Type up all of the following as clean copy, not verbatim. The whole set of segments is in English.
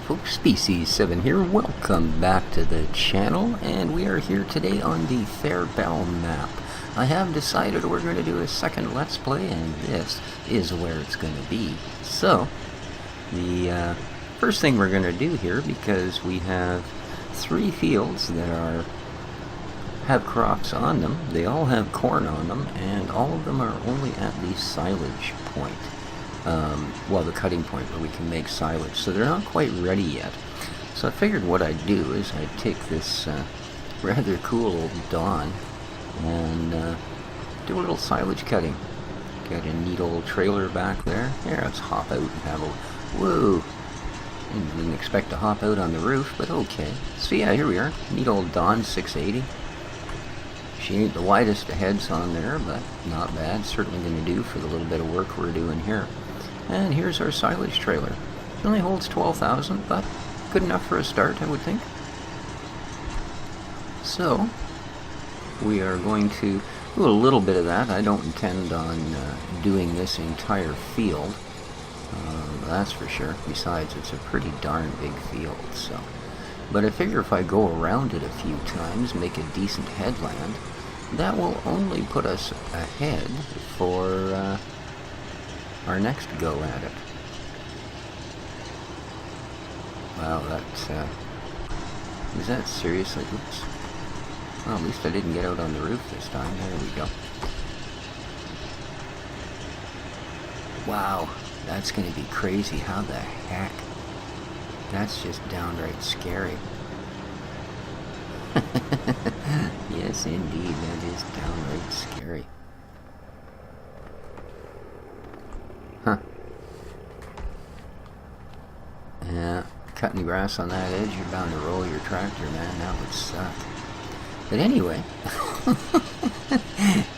folks, Species7 here. Welcome back to the channel, and we are here today on the Fairebel map. I have decided we're going to do a second Let's Play, and this is where it's going to be. So, the first thing we're going to do here, because we have 3 fields that have crops on them, they all have corn on them, and all of them are only at the silage point. Well, the cutting point where we can make silage, so they're not quite ready yet. So I figured what I'd do is I'd take this rather cool old Dawn and do a little silage cutting. Got a neat old trailer back there. Here, let's hop out and have a... Whoa! Didn't expect to hop out on the roof, but okay. So yeah, here we are. Neat old Dawn 680. She ain't the widest of heads on there, but not bad. Certainly going to do for the little bit of work we're doing here. And here's our silage trailer. It only holds 12,000, but good enough for a start, I would think. So, we are going to do a little bit of that. I don't intend on doing this entire field. That's for sure. Besides, it's a pretty darn big field, so... But I figure if I go around it a few times, make a decent headland, that will only put us ahead for our next go at it. Wow, that's... is that seriously? Oops. Well, at least I didn't get out on the roof this time. There we go. Wow, that's going to be crazy. How the heck? That's just downright scary. Yes, indeed, that is downright scary. Huh. Yeah, cutting grass on that edge, you're bound to roll your tractor, man. That would suck. But anyway,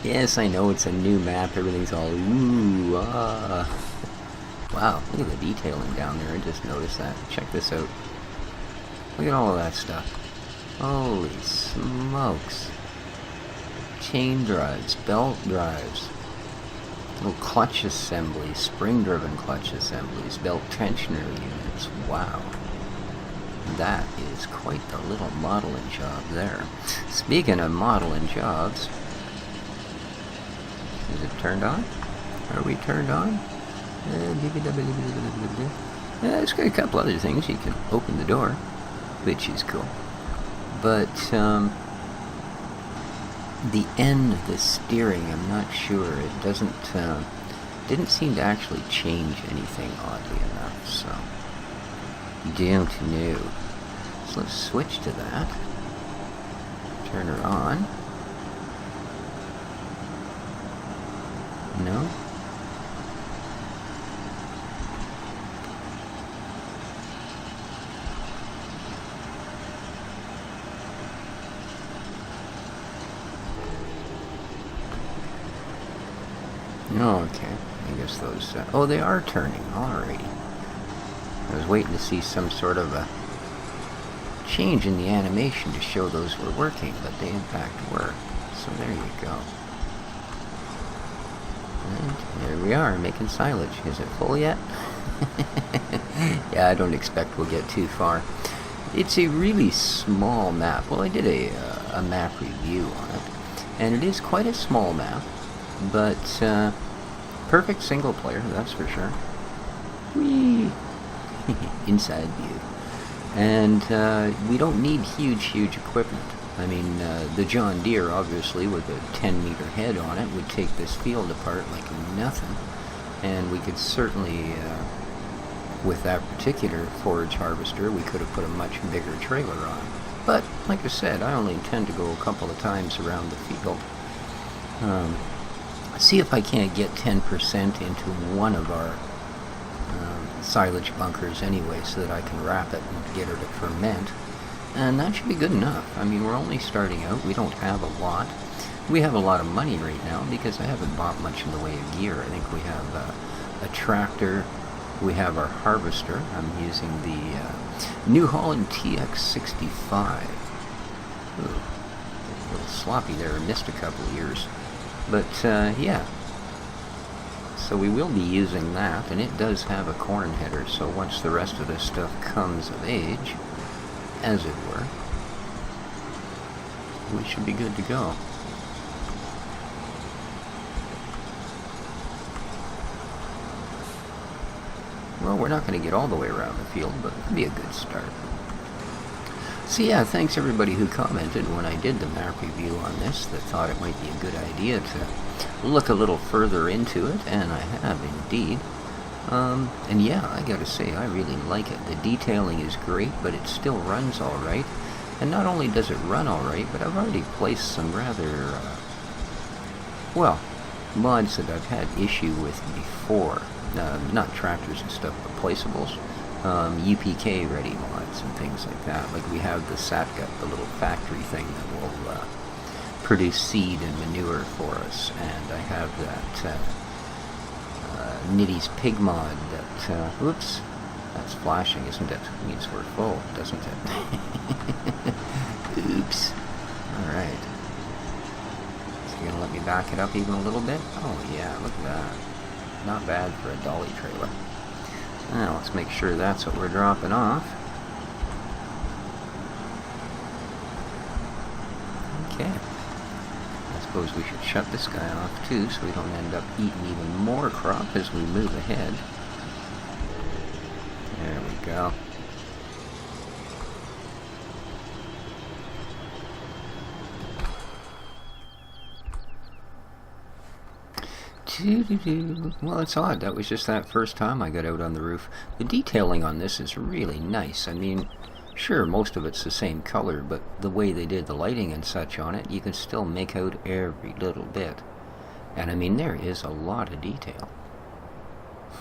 yes, I know it's a new map. Everything's all ooh, ah. Wow, look at the detailing down there. I just noticed that. Check this out. Look at all of that stuff. Holy smokes. Chain drives, belt drives, little clutch assemblies, spring-driven clutch assemblies, belt tensioner units. Wow. That is quite the little modeling job there. Speaking of modeling jobs, is it turned on? Are we turned on? Yeah, it's got a couple other things. You can open the door, which is cool. But the end, the steering, I'm not sure. It didn't seem to actually change anything, oddly enough. So don't know. So let's switch to that. Turn her on. No. Oh, okay. I guess those... oh, they are turning. Alrighty. I was waiting to see some sort of a change in the animation to show those were working, but they in fact were. So there you go. And there we are, making silage. Is it full yet? Yeah, I don't expect we'll get too far. It's a really small map. Well, I did a map review on it, and it is quite a small map. But, perfect single player, that's for sure. Whee! Inside view. And, we don't need huge equipment. I mean, the John Deere, obviously, with a 10-meter head on it, would take this field apart like nothing. And we could certainly, with that particular forage harvester, we could have put a much bigger trailer on. But, like I said, I only intend to go a couple of times around the field. See if I can't get 10% into one of our silage bunkers anyway, so that I can wrap it and get her to ferment. And that should be good enough. I mean, we're only starting out. We don't have a lot. We have a lot of money right now because I haven't bought much in the way of gear. I think we have a tractor. We have our harvester. I'm using the New Holland TX65. Ooh, a little sloppy there. I missed a couple of years. But, yeah. So we will be using that, and it does have a corn header, so once the rest of this stuff comes of age, as it were, we should be good to go. Well, we're not going to get all the way around the field, but it'll be a good start. So yeah, thanks everybody who commented when I did the map review on this that thought it might be a good idea to look a little further into it, and I have indeed. And yeah, I gotta say, I really like it. The detailing is great, but it still runs alright. And not only does it run alright, but I've already placed some rather, well, mods that I've had issue with before. Not tractors and stuff, but placeables. UPK ready mods and things like that. Like we have the SatGut, the little factory thing that will produce seed and manure for us. And I have that Nitty's Pig mod that, whoops, that's flashing, isn't it? It means we're full, doesn't it? Oops. Alright. So you're gonna let me back it up even a little bit? Oh yeah, look at that. Not bad for a dolly trailer. Now let's make sure that's what we're dropping off. Okay. I suppose we should shut this guy off too, so we don't end up eating even more crop as we move ahead. There we go. Well, it's odd. That was just that first time I got out on the roof. The detailing on this is really nice. I mean, sure, most of it's the same color, but the way they did the lighting and such on it, you can still make out every little bit. And I mean, there is a lot of detail.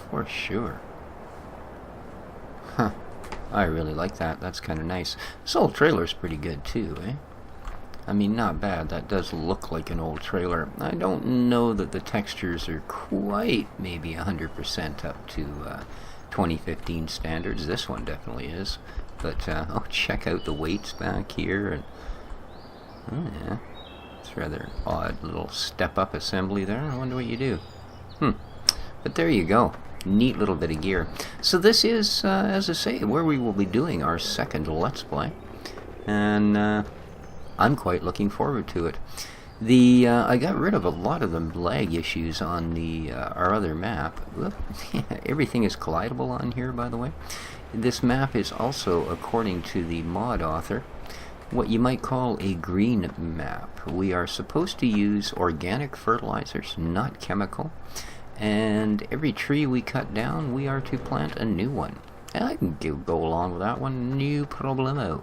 For sure. Huh. I really like that. That's kind of nice. This old trailer's pretty good too, eh? I mean, not bad. That does look like an old trailer. I don't know that the textures are quite maybe 100% up to 2015 standards. This one definitely is. But, oh, check out the weights back here. And, oh, yeah. It's rather odd little step-up assembly there. I wonder what you do. But there you go. Neat little bit of gear. So this is, as I say, where we will be doing our second Let's Play. And, I'm quite looking forward to it. I got rid of a lot of the lag issues on the our other map. Everything is collidable on here, by the way. This map is also, according to the mod author, what you might call a green map. We are supposed to use organic fertilizers, not chemical. And every tree we cut down, we are to plant a new one. And I can go along with that one, no problemo.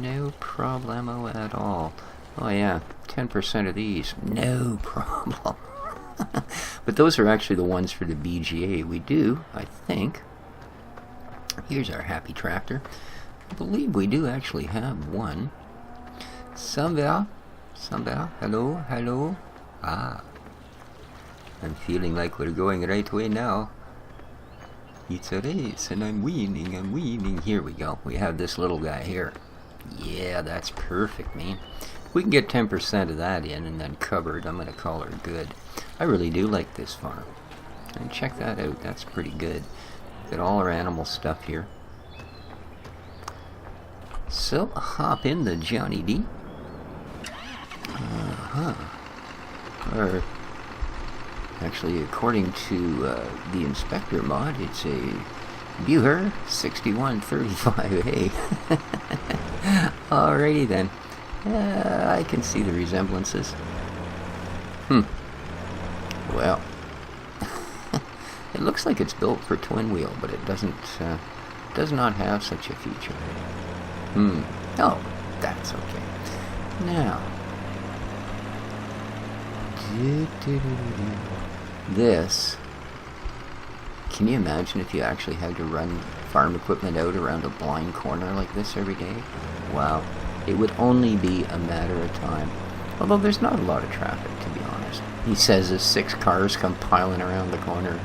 No problemo at all. Oh yeah, 10% of these, no problem. But those are actually the ones for the BGA. We do, I think. Here's our happy tractor. I believe we do actually have one. Somewhere, hello, hello. Ah, I'm feeling like we're going the right way now. It's a race and I'm winning. Here we go. We have this little guy here. Yeah, that's perfect, man. We can get 10% of that in and then covered. I'm going to call her good. I really do like this farm. And check that out. That's pretty good. Got all our animal stuff here. So, hop in the Johnny D. Or, actually, according to the inspector mod, it's a Buher 6135A. Alrighty then. I can see the resemblances. Well, it looks like it's built for twin wheel, but it does not have such a feature. Oh, that's okay. Now, this. Can you imagine if you actually had to run farm equipment out around a blind corner like this every day? Wow. It would only be a matter of time. Although there's not a lot of traffic, to be honest. He says as 6 cars come piling around the corner.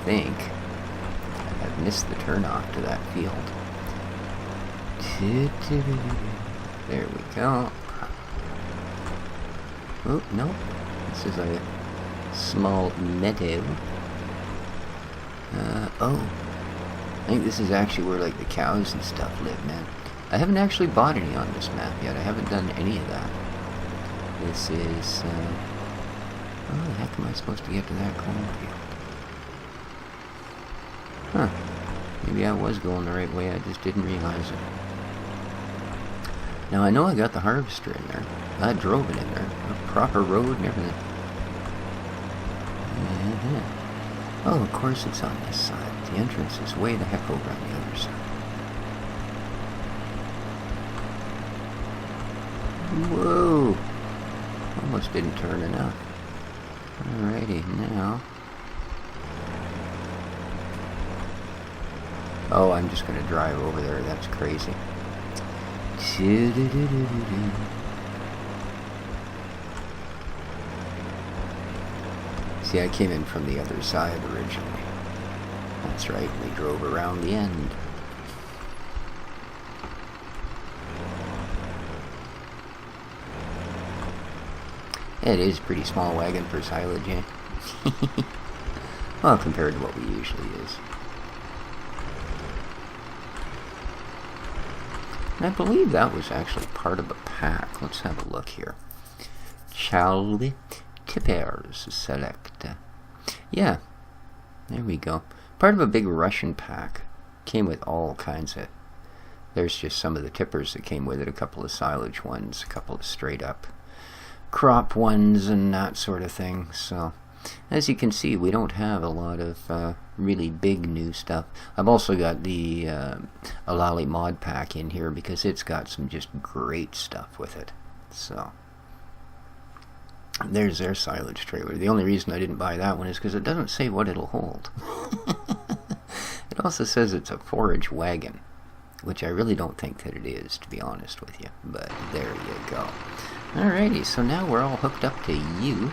I think I've missed the turnoff to that field. There we go. Oh, no. This is a small meadow. Oh. I think this is actually where, like, the cows and stuff live, man. I haven't actually bought any on this map yet. I haven't done any of that. This is, how the heck am I supposed to get to that cornfield? Huh. Maybe I was going the right way, I just didn't realize it. Now, I know I got the harvester in there. I drove it in there. A proper road and everything. Oh, of course it's on this side. The entrance is way the heck over on the other side. Whoa! Almost didn't turn enough. Alrighty, now... Oh, I'm just going to drive over there. That's crazy. See, I came in from the other side originally. That's right, we drove around the end. It is a pretty small wagon for silage, eh? Well, compared to what we usually use. I believe that was actually part of a pack. Let's have a look here. Charlie Tippers select. Yeah, there we go. Part of a big Russian pack. Came with all kinds of... There's just some of the tippers that came with it. A couple of silage ones, a couple of straight up crop ones and that sort of thing. So, as you can see, we don't have a lot of really big new stuff. I've also got the Alali mod pack in here because it's got some just great stuff with it. So, there's their silage trailer. The only reason I didn't buy that one is because it doesn't say what it'll hold. It also says it's a forage wagon, which I really don't think that it is, to be honest with you. But there you go. Alrighty, so now we're all hooked up to you.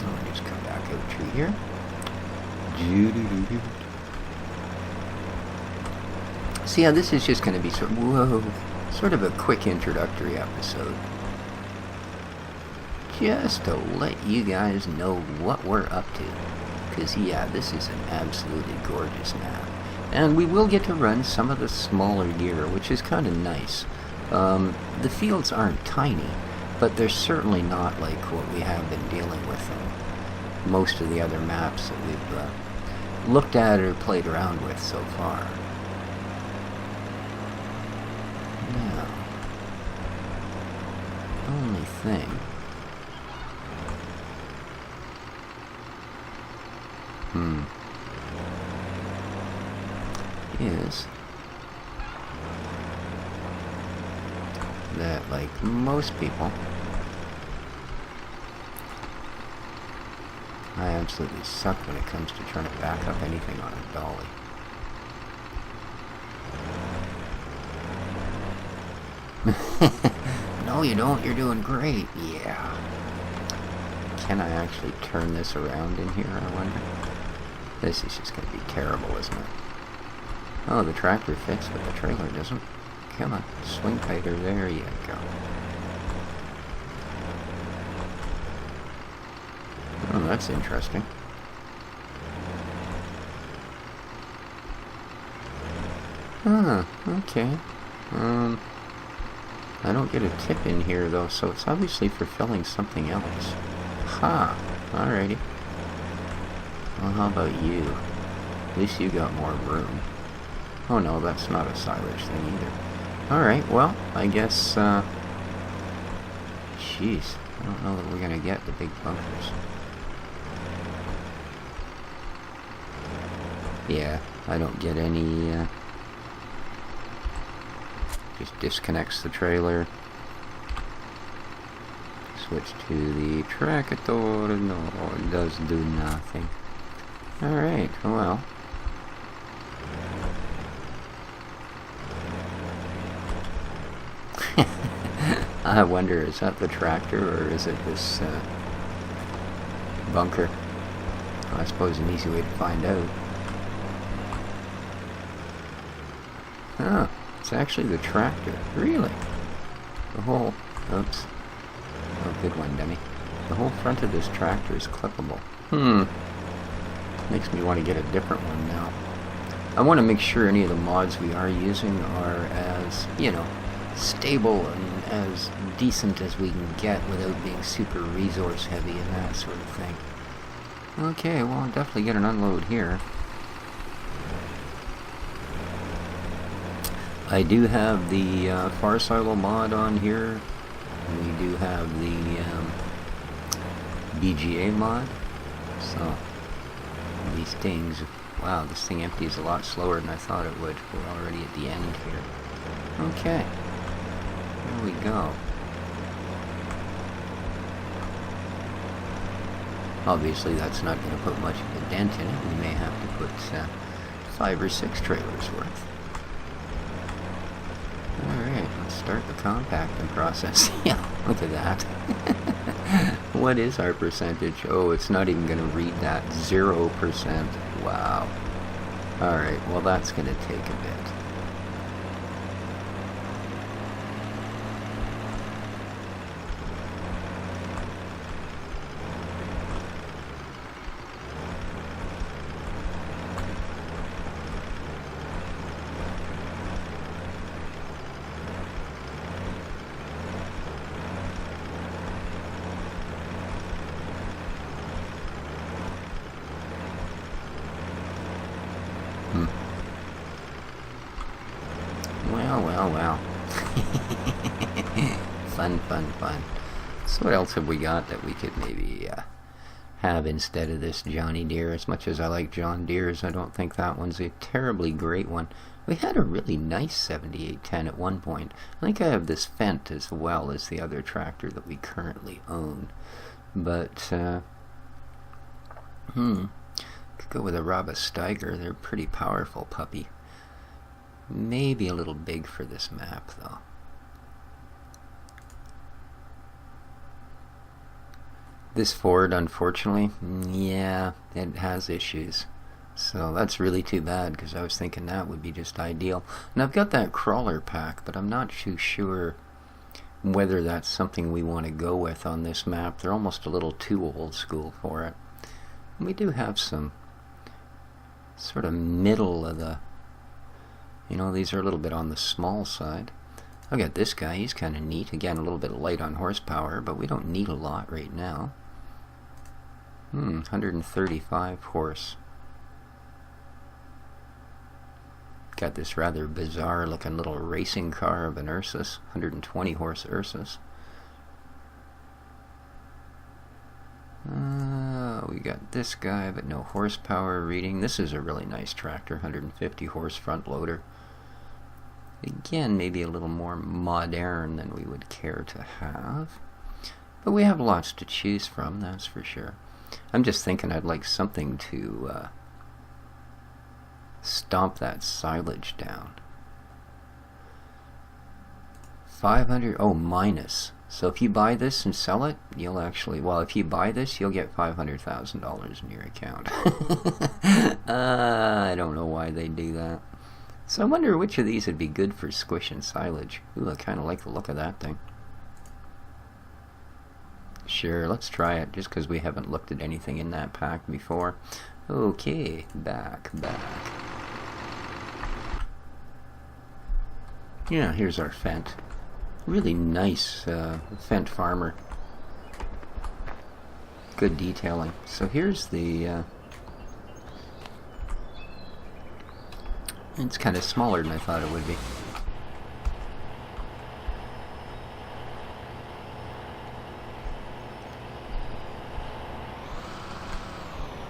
I'll just come back out through here. So yeah, this is just going to be sort of a quick introductory episode. Just to let you guys know what we're up to. Because yeah, this is an absolutely gorgeous map. And we will get to run some of the smaller gear, which is kind of nice. The fields aren't tiny, but they're certainly not like what we have been dealing with in most of the other maps that we've looked at or played around with so far. Now, only thing is that, like most people, I absolutely suck when it comes to trying to back up anything on a dolly. No, you don't. You're doing great. Yeah. Can I actually turn this around in here, I wonder? This is just going to be terrible, isn't it? Oh, the tractor fits, but the trailer doesn't. Come on. Swing tighter. There you go. Oh, that's interesting. Huh, okay. I don't get a tip in here, though, so it's obviously for filling something else. Ha! Alrighty. Well, how about you? At least you got more room. Oh no, that's not a silage thing either. Alright, well, I guess, jeez, I don't know that we're gonna get the big bunkers. Yeah, I don't get any, just disconnects the trailer. Switch to the tractor. No, it does do nothing. Alright, well. I wonder, is that the tractor or is it this bunker? Well, I suppose an easy way to find out. Oh, it's actually the tractor. Really? The whole... Oops. Oh, good one, dummy. The whole front of this tractor is clippable. Makes me want to get a different one now. I want to make sure any of the mods we are using are as, you know, stable and as decent as we can get without being super resource heavy and that sort of thing. Okay, well, I'll definitely get an unload here. I do have the Far Silo mod on here. We do have the BGA mod. So, these things... Wow, this thing empties a lot slower than I thought it would. We're already at the end here. Okay. Here we go. Obviously, that's not going to put much of a dent in it. We may have to put 5 or 6 trailers worth. Alright, let's start the compacting process. Yeah, look at that. What is our percentage? Oh, it's not even going to read that. 0%. Wow. Alright, well that's going to take a bit. Well. Fun. So what else have we got that we could maybe have instead of this Johnny Deere? As much as I like John Deere's, I don't think that one's a terribly great one. We had a really nice 7810 at one point. I think I have this Fendt as well as the other tractor that we currently own. But, could go with a Robba Steiger. They're a pretty powerful puppy. Maybe a little big for this map, though. This Ford, unfortunately, yeah, it has issues. So that's really too bad, because I was thinking that would be just ideal. And I've got that crawler pack, but I'm not too sure whether that's something we want to go with on this map. They're almost a little too old school for it. And we do have some sort of middle of the... You know, these are a little bit on the small side. I've got this guy, he's kind of neat. Again, a little bit light on horsepower, but we don't need a lot right now. 135 horse. Got this rather bizarre looking little racing car of an Ursus. 120 horse Ursus. We got this guy, but no horsepower reading. This is a really nice tractor, 150 horse front loader. Again, maybe a little more modern than we would care to have. But we have lots to choose from, that's for sure. I'm just thinking I'd like something to stomp that silage down. 500, oh, minus. So if you buy this and sell it, you'll actually, well, if you buy this, you'll get $500,000 in your account. I don't know why they do that. So I wonder which of these would be good for squishing silage. Ooh, I kind of like the look of that thing. Sure, let's try it, just because we haven't looked at anything in that pack before. Okay, back. Yeah, here's our Fendt. Really nice Fendt Farmer. Good detailing. So here's the... it's kind of smaller than I thought it would be.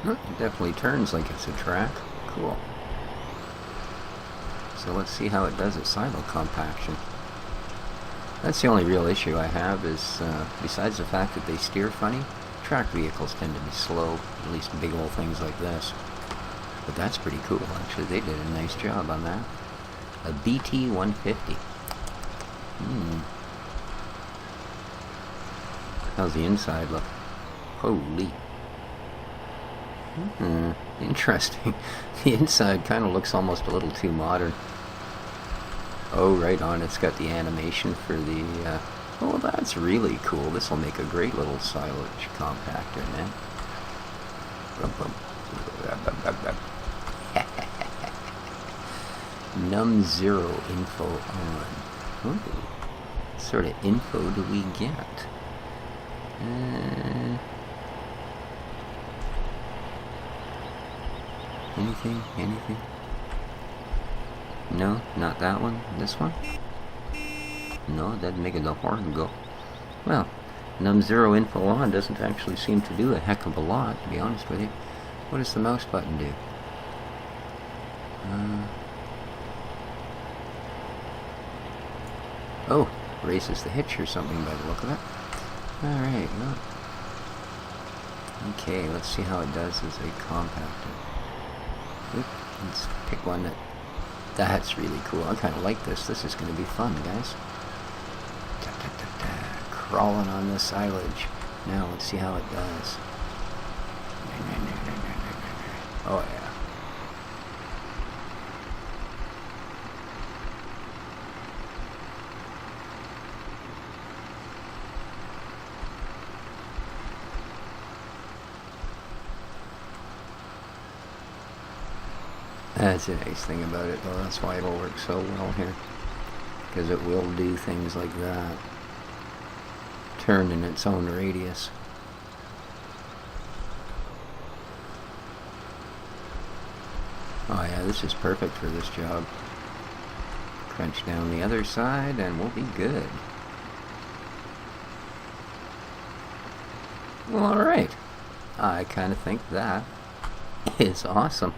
It definitely turns like it's a track. Cool. So let's see how it does at silo compaction. That's the only real issue I have is, besides the fact that they steer funny, track vehicles tend to be slow, at least big old things like this. But that's pretty cool, actually. They did a nice job on that. A BT-150. How's the inside look? Holy. Interesting. The inside kind of looks almost a little too modern. Oh, right on. It's got the animation for the... oh, that's really cool. This will make a great little silage compactor, man. Num0 info on. Ooh. What sort of info do we get? Anything? Anything? No, not that one. This one? No, that'd make the horn go. Well, Num0 info on doesn't actually seem to do a heck of a lot, to be honest with you. What does the mouse button do? Oh, raises the hitch or something by the look of it. Alright, well. Okay, let's see how it does as a compactor. Oop, let's pick one that... That's really cool. I kind of like this. This is going to be fun, guys. Crawling on the silage. Now, let's see how it does. Oh, yeah. That's a nice thing about it, though. That's why it'll work so well here. Because it will do things like that. Turn in its own radius. Oh yeah, this is perfect for this job. Crunch down the other side and we'll be good. Well, alright. I kind of think that is awesome.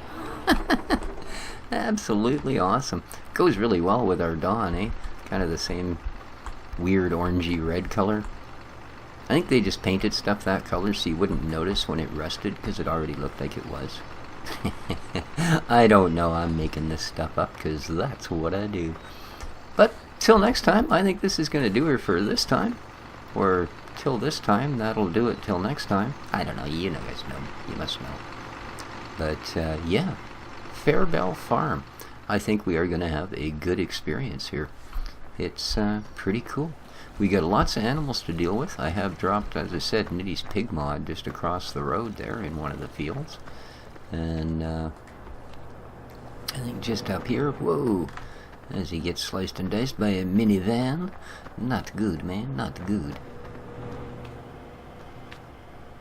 Absolutely awesome. Goes really well with our Dawn, eh? Kind of the same weird orangey red color. I think they just painted stuff that color so you wouldn't notice when it rusted because it already looked like it was. I don't know, I'm making this stuff up because that's what I do. But till next time, I think this is going to do her for this time. Or till this time, that'll do it till next time. I don't know, you guys know. You must know. But yeah, Fairebel Farm. I think we are going to have a good experience here. It's pretty cool. We got lots of animals to deal with. I have dropped, as I said, Nitty's pig mod just across the road there in one of the fields. And I think just up here, whoa, as he gets sliced and diced by a minivan. Not good, man, not good.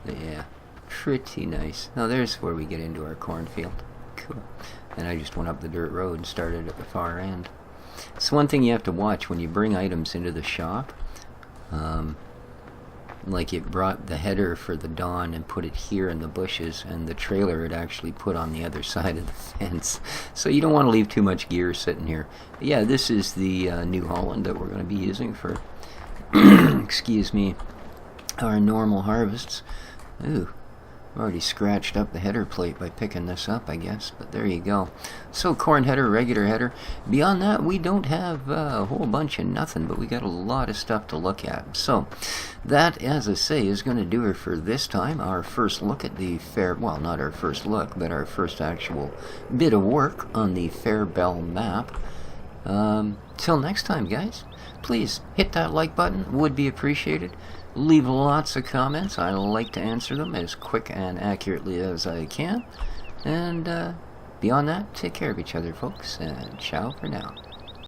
Yeah, pretty nice. Now there's where we get into our cornfield. Cool. And I just went up the dirt road and started at the far end. It's one thing you have to watch when you bring items into the shop. Like it brought the header for the Dawn and put it here in the bushes, and the trailer it actually put on the other side of the fence. So you don't want to leave too much gear sitting here. But yeah, this is the New Holland that we're going to be using for, excuse me, our normal harvests. Ooh. Already scratched up the header plate by picking this up, I guess, but there you go. So corn header, regular header. Beyond that, we don't have a whole bunch of nothing, but we got a lot of stuff to look at. So that, as I say, is going to do it for this time. Our first look at the well, not our first look, but our first actual bit of work on the Fairebel map. Till next time, guys, please hit that like button, would be appreciated. Leave lots of comments. I like to answer them as quick and accurately as I can. And beyond that, take care of each other, folks, and ciao for now.